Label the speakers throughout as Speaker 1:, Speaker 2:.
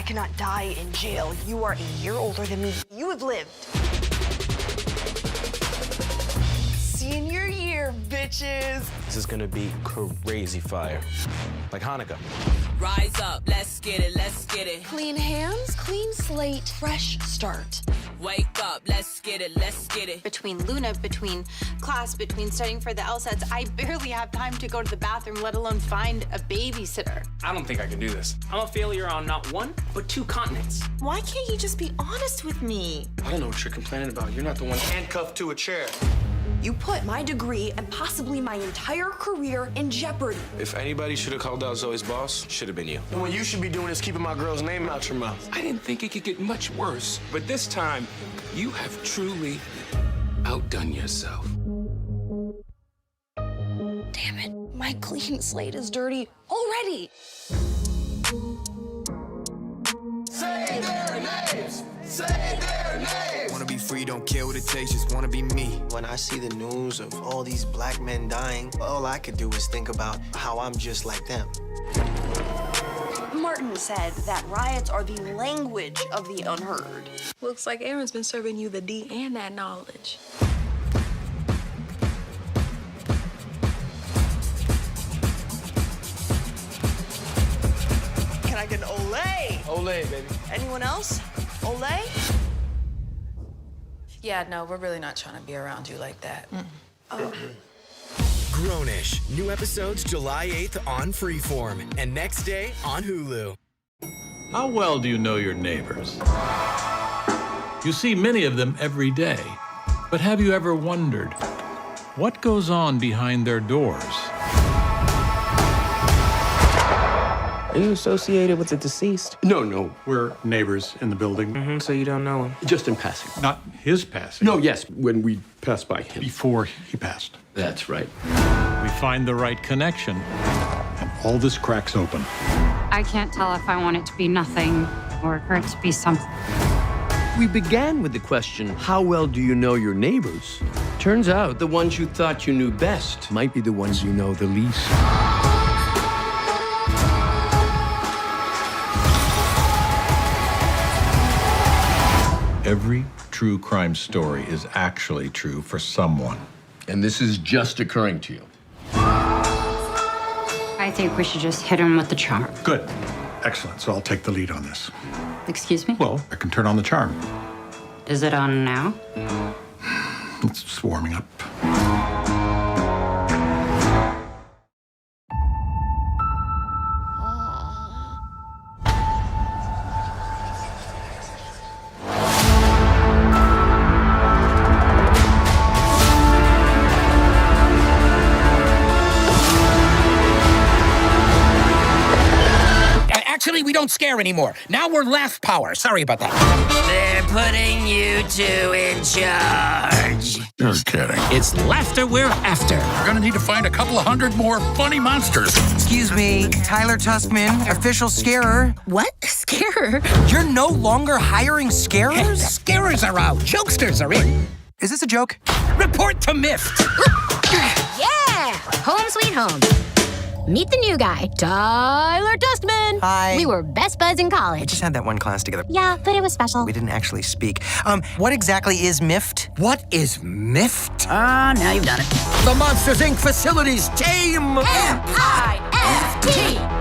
Speaker 1: cannot die in jail. You are a year older than me. You have lived. Senior year, bitches.
Speaker 2: This is gonna be crazy fire. Like Hanukkah.
Speaker 3: Rise up, let's get it, let's get it.
Speaker 1: Clean hands, clean slate, fresh start.
Speaker 3: Wake up, let's get it, let's get it.
Speaker 4: Between Luna, between class, between studying for the LSATs, I barely have time to go to the bathroom, let alone find a babysitter.
Speaker 5: I don't think I can do this. I'm a failure on not one, but 2 continents.
Speaker 6: Why can't you just be honest with me?
Speaker 5: I don't know what you're complaining about. You're not the one handcuffed to a chair.
Speaker 1: You put my degree and possibly my entire career in jeopardy.
Speaker 2: If anybody should have called out Zoe's boss, should have been you.
Speaker 5: And what you should be doing is keeping my girl's name out your mouth.
Speaker 7: I didn't think it could get much worse, but this time, you have truly outdone yourself.
Speaker 1: Damn it, my clean slate is dirty already.
Speaker 8: Say their names! Say their names!
Speaker 9: Wanna be free, don't care what it takes, just wanna be me.
Speaker 10: When I see the news of all these black men dying, all I could do is think about how I'm just like them.
Speaker 1: Martin said that riots are the language of the unheard.
Speaker 6: Looks like Aaron's been serving you the D and that knowledge.
Speaker 1: Can I get an Olay?
Speaker 5: Olay, baby.
Speaker 1: Anyone else? Olay?
Speaker 6: Yeah, no, we're really not trying to be around you like that.
Speaker 11: Grownish. New episodes July 8th on Freeform and next day on Hulu.
Speaker 12: How well do you know your neighbors? You see many of them every day, but have you ever wondered what goes on behind their doors?
Speaker 13: Are you associated with the deceased?
Speaker 14: No. We're neighbors in the building.
Speaker 13: So you don't know him?
Speaker 14: Just in passing.
Speaker 12: Not his passing.
Speaker 14: No, yes, when we passed by him.
Speaker 12: Before he passed.
Speaker 14: That's right.
Speaker 12: We find the right connection, and all this cracks open.
Speaker 15: I can't tell if I want it to be nothing or for it to be something.
Speaker 16: We began with the question, how well do you know your neighbors? Turns out the ones you thought you knew best might be the ones you know the least.
Speaker 12: Every true crime story is actually true for someone.
Speaker 16: And this is just occurring to you.
Speaker 15: I think we should just hit him with the charm.
Speaker 14: Good. Excellent. So I'll take the lead on this.
Speaker 15: Excuse me?
Speaker 14: Well, I can turn on the charm.
Speaker 15: Is it on now?
Speaker 14: It's warming up.
Speaker 17: Actually, we don't scare anymore. Now we're laugh power. Sorry about that.
Speaker 3: They're putting you two in charge.
Speaker 7: You're kidding.
Speaker 17: It's laughter we're after.
Speaker 7: We're gonna need to find a couple of hundred more funny monsters.
Speaker 18: Excuse me, Tyler Tuskman, official scarer.
Speaker 17: What? Scarer?
Speaker 18: You're no longer hiring scarers?
Speaker 17: Scarers are out. Jokesters are in.
Speaker 18: Is this a joke?
Speaker 17: Report to Miffed.
Speaker 19: Yeah! Home sweet home. Meet the new guy, Tyler Tuskman.
Speaker 18: Hi.
Speaker 19: We were best buds in college.
Speaker 18: We just had that one class together.
Speaker 19: Yeah, but it was special.
Speaker 18: We didn't actually speak. What exactly is MIFT?
Speaker 17: What is Miffed?
Speaker 3: Now you've done it.
Speaker 17: The Monsters, Inc. facilities team.
Speaker 19: M-I-F-T.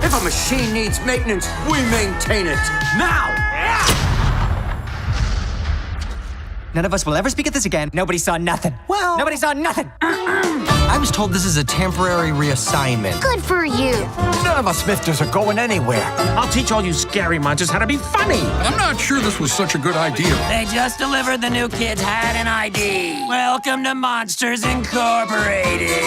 Speaker 17: If a machine needs maintenance, we maintain it. Now!
Speaker 18: None of us will ever speak at this again. Nobody saw nothing. Well, nobody saw nothing. I was told this is a temporary reassignment.
Speaker 19: Good for you.
Speaker 17: None of us Mifters are going anywhere. I'll teach all you scary monsters how to be funny.
Speaker 7: I'm not sure this was such a good idea.
Speaker 3: They just delivered the new kids had an ID. Welcome to Monsters Incorporated.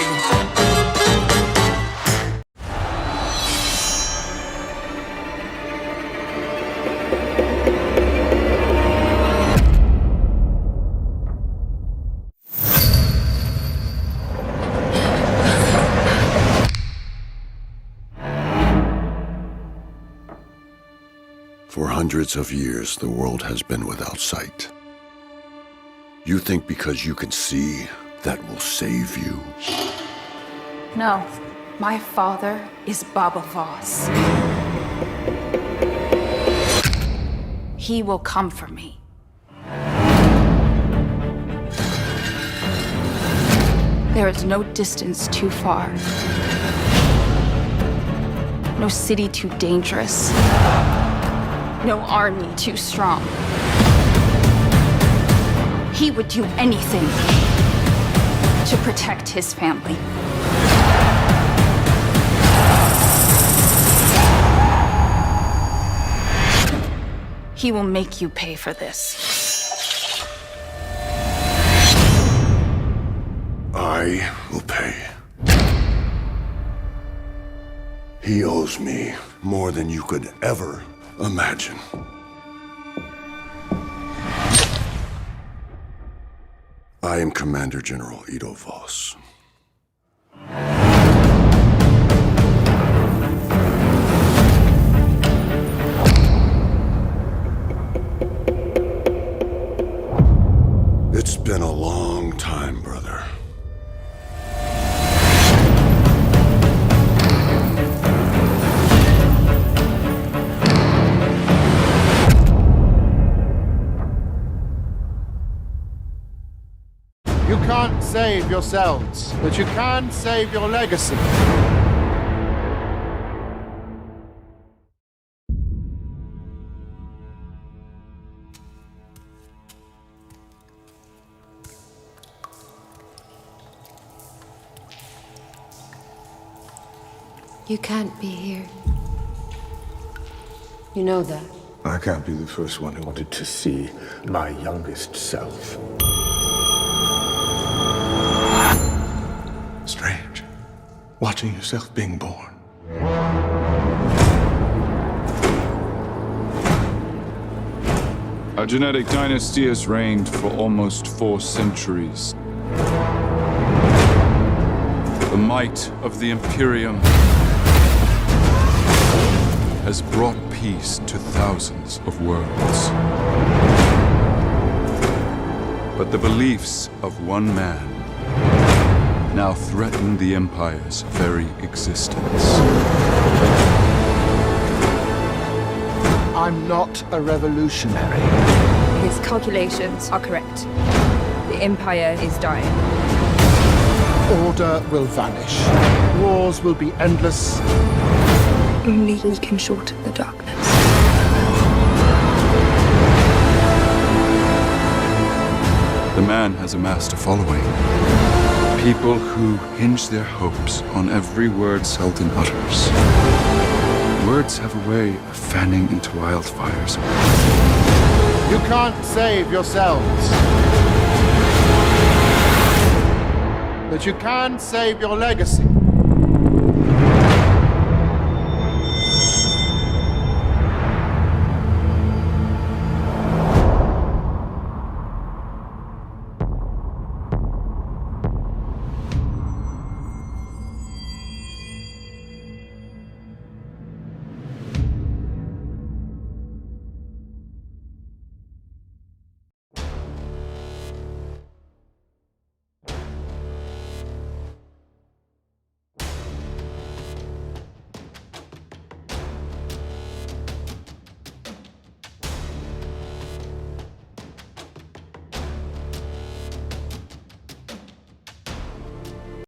Speaker 7: For hundreds of years, the world has been without sight. You think because you can see, that will save you.
Speaker 4: No, my father is Baba Voss.
Speaker 20: he will come for me. There is no distance too far. No city too dangerous. No army too strong. He would do anything to protect his family. He will make you pay for this.
Speaker 7: I will pay. He owes me more than you could ever imagine. I am Commander General Ido Voss. It's been a long time, brother.
Speaker 21: You can't save yourselves, but you can save your legacy.
Speaker 22: You can't be here. You know that.
Speaker 23: I can't be the first one who wanted to see my youngest self.
Speaker 14: Strange. Watching yourself being born.
Speaker 24: Our genetic dynasty has reigned for almost 4 centuries. The might of the Imperium has brought peace to thousands of worlds. But the beliefs of one man now threaten the Empire's very existence.
Speaker 21: I'm not a revolutionary.
Speaker 25: His calculations are correct. The Empire is dying.
Speaker 21: Order will vanish. Wars will be endless.
Speaker 6: Only he can shorten the darkness.
Speaker 24: The man has amassed a following. People who hinge their hopes on every word Sultan utters. Words have a way of fanning into wildfires.
Speaker 21: You can't save yourselves, but you can save your legacy.